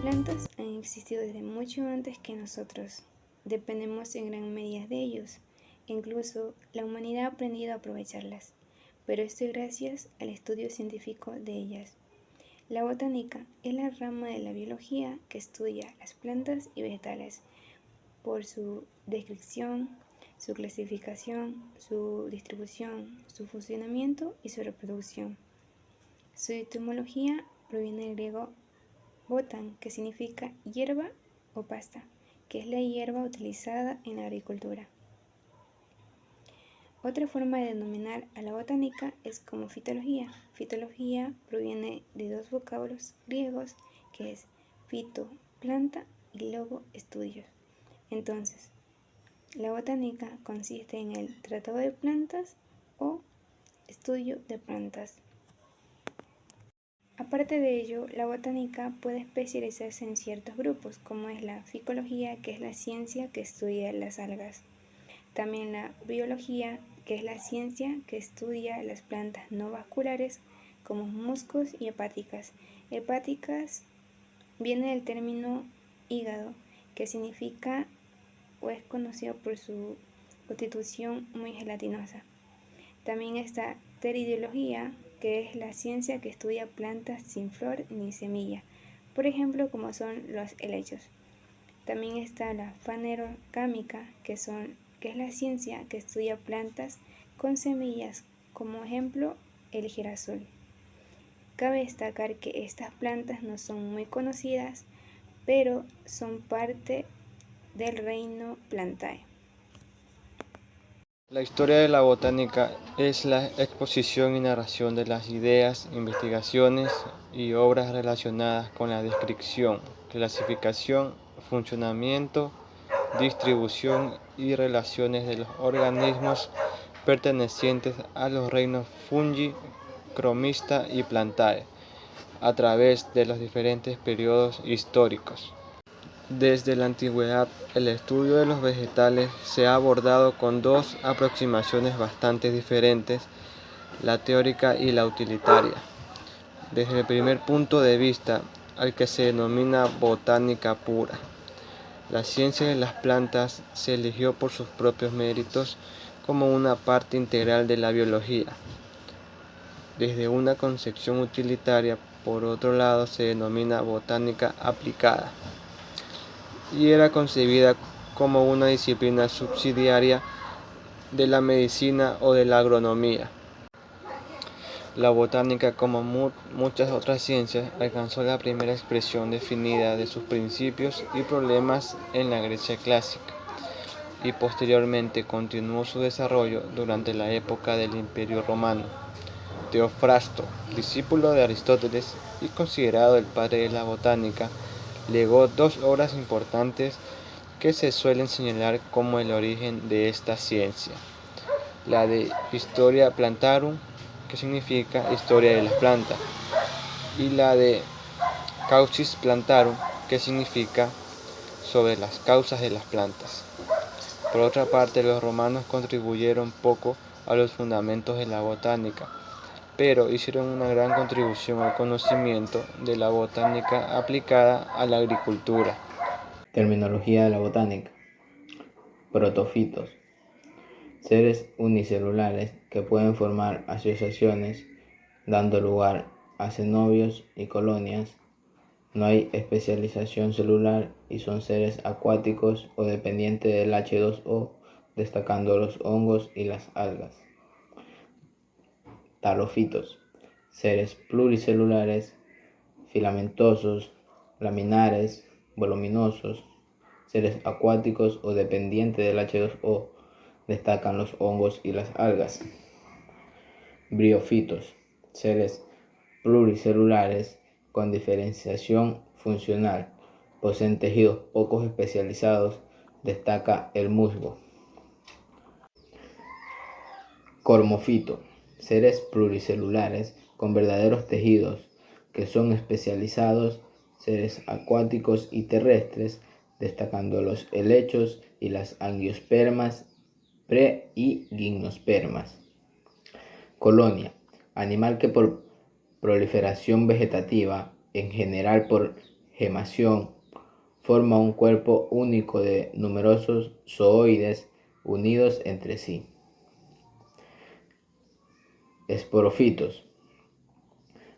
plantas han existido desde mucho antes que nosotros. Dependemos en gran medida de ellos. Incluso la humanidad ha aprendido a aprovecharlas, pero esto es gracias al estudio científico de ellas. La botánica es la rama de la biología que estudia las plantas y vegetales por su descripción, su clasificación, su distribución, su funcionamiento y su reproducción. Su etimología proviene del griego botan, que significa hierba o pasta, que es la hierba utilizada en la agricultura. Otra forma de denominar a la botánica es como fitología. Fitología proviene de dos vocablos griegos, que es fito, planta, y logo, estudios. Entonces, la botánica consiste en el tratado de plantas o estudio de plantas. Aparte de ello, la botánica puede especializarse en ciertos grupos, como es la ficología, que es la ciencia que estudia las algas. También la biología, que es la ciencia que estudia las plantas no vasculares, como musgos y hepáticas. Hepáticas viene del término hígado, que significa o es conocido por su constitución muy gelatinosa. También está pteridiología, que es la ciencia que estudia plantas sin flor ni semilla, por ejemplo como son los helechos. También está la fanerocámica, que es la ciencia que estudia plantas con semillas, como ejemplo el girasol. Cabe destacar que estas plantas no son muy conocidas, pero son parte del reino Plantae. La historia de la botánica es la exposición y narración de las ideas, investigaciones y obras relacionadas con la descripción, clasificación, funcionamiento, distribución y relaciones de los organismos pertenecientes a los reinos Fungi, Cromista y Plantae, a través de los diferentes periodos históricos. Desde la antigüedad, el estudio de los vegetales se ha abordado con dos aproximaciones bastante diferentes, la teórica y la utilitaria. Desde el primer punto de vista, al que se denomina botánica pura, la ciencia de las plantas se eligió por sus propios méritos como una parte integral de la biología. Desde una concepción utilitaria, por otro lado, se denomina botánica aplicada, y era concebida como una disciplina subsidiaria de la medicina o de la agronomía. La botánica, como muchas otras ciencias, alcanzó la primera expresión definida de sus principios y problemas en la Grecia clásica, y posteriormente continuó su desarrollo durante la época del Imperio Romano. Teofrasto, discípulo de Aristóteles y considerado el padre de la botánica, legó dos obras importantes que se suelen señalar como el origen de esta ciencia: la de Historia Plantarum, que significa historia de las plantas, y la de Causis Plantarum, que significa sobre las causas de las plantas. Por otra parte, los romanos contribuyeron poco a los fundamentos de la botánica, pero hicieron una gran contribución al conocimiento de la botánica aplicada a la agricultura. Terminología de la botánica. Protofitos. Seres unicelulares que pueden formar asociaciones, dando lugar a cenobios y colonias. No hay especialización celular y son seres acuáticos o dependientes del H2O, destacando los hongos y las algas. Tarofitos. Seres pluricelulares, filamentosos, laminares, voluminosos, seres acuáticos o dependientes del H2O, destacan los hongos y las algas. Briófitos, seres pluricelulares con diferenciación funcional, poseen tejidos poco especializados, destaca el musgo. Cormofito, seres pluricelulares con verdaderos tejidos que son especializados, seres acuáticos y terrestres, destacando los helechos y las angiospermas y gimnospermas. Colonia, animal que por proliferación vegetativa, en general por gemación, forma un cuerpo único de numerosos zooides unidos entre sí. Esporofitos.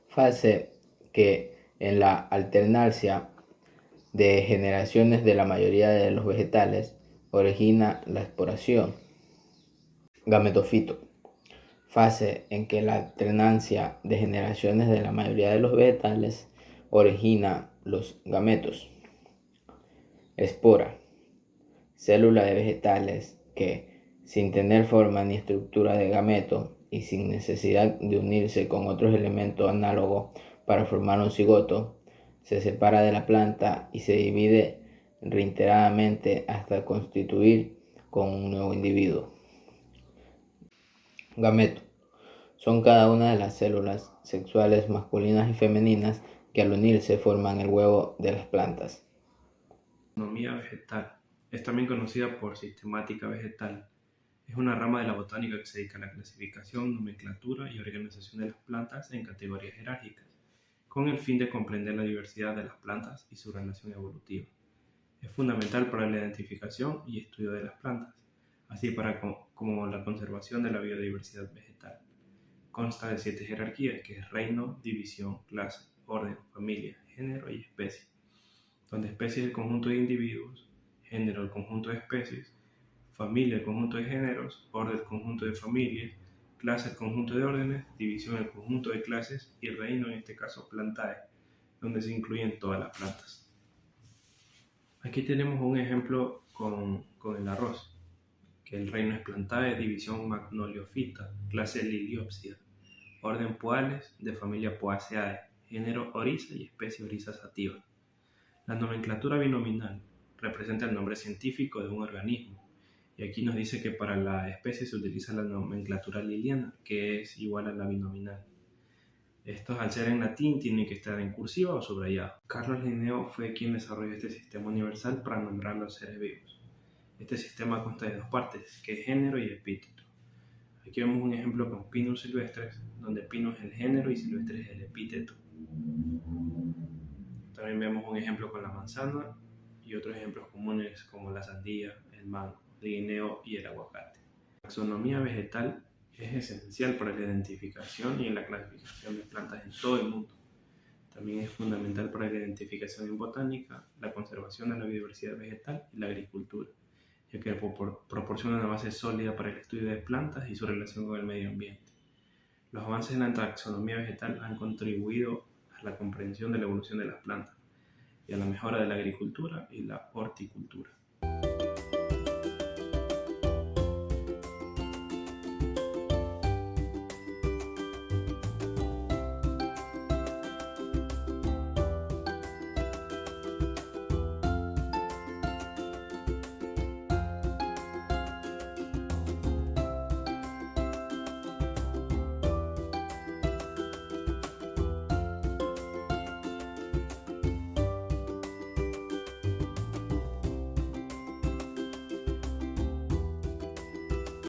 Fase que en la alternancia de generaciones de la mayoría de los vegetales origina la esporación. Gametofito. Fase en que la alternancia de generaciones de la mayoría de los vegetales origina los gametos. Espora. Célula de vegetales que, sin tener forma ni estructura de gameto y sin necesidad de unirse con otros elementos análogos para formar un cigoto, se separa de la planta y se divide reiteradamente hasta constituir con un nuevo individuo. Gameto. Son cada una de las células sexuales masculinas y femeninas que al unirse forman el huevo de las plantas. Taxonomía vegetal. Es también conocida por sistemática vegetal. Es una rama de la botánica que se dedica a la clasificación, nomenclatura y organización de las plantas en categorías jerárquicas, con el fin de comprender la diversidad de las plantas y su relación evolutiva. Es fundamental para la identificación y estudio de las plantas, así como la conservación de la biodiversidad vegetal. Consta de 7 jerarquías, que es reino, división, clase, orden, familia, género y especie, donde especie es el conjunto de individuos, género el conjunto de especies, familia el conjunto de géneros, orden el conjunto de familias, clase el conjunto de órdenes, división el conjunto de clases y reino, en este caso plantae, donde se incluyen todas las plantas. Aquí tenemos un ejemplo con el arroz, que el reino es plantae, división magnoliofita, clase liliopsida, orden Poales, de familia Poaceae, género Oryza y especie Oryza sativa. La nomenclatura binominal representa el nombre científico de un organismo, y aquí nos dice que para la especie se utiliza la nomenclatura liliana, que es igual a la binominal. Estos, al ser en latín, tienen que estar en cursiva o subrayado. Carlos Linneo fue quien desarrolló este sistema universal para nombrar los seres vivos. Este sistema consta de 2 partes, que es género y epíteto. Aquí vemos un ejemplo con Pinus silvestris, donde Pinus es el género y silvestris es el epíteto. También vemos un ejemplo con la manzana y otros ejemplos comunes como la sandía, el mango, el guineo y el aguacate. La taxonomía vegetal es esencial para la identificación y la clasificación de plantas en todo el mundo. También es fundamental para la identificación en botánica, la conservación de la biodiversidad vegetal y la agricultura, ya que proporciona una base sólida para el estudio de plantas y su relación con el medio ambiente. Los avances en la taxonomía vegetal han contribuido a la comprensión de la evolución de las plantas y a la mejora de la agricultura y la horticultura.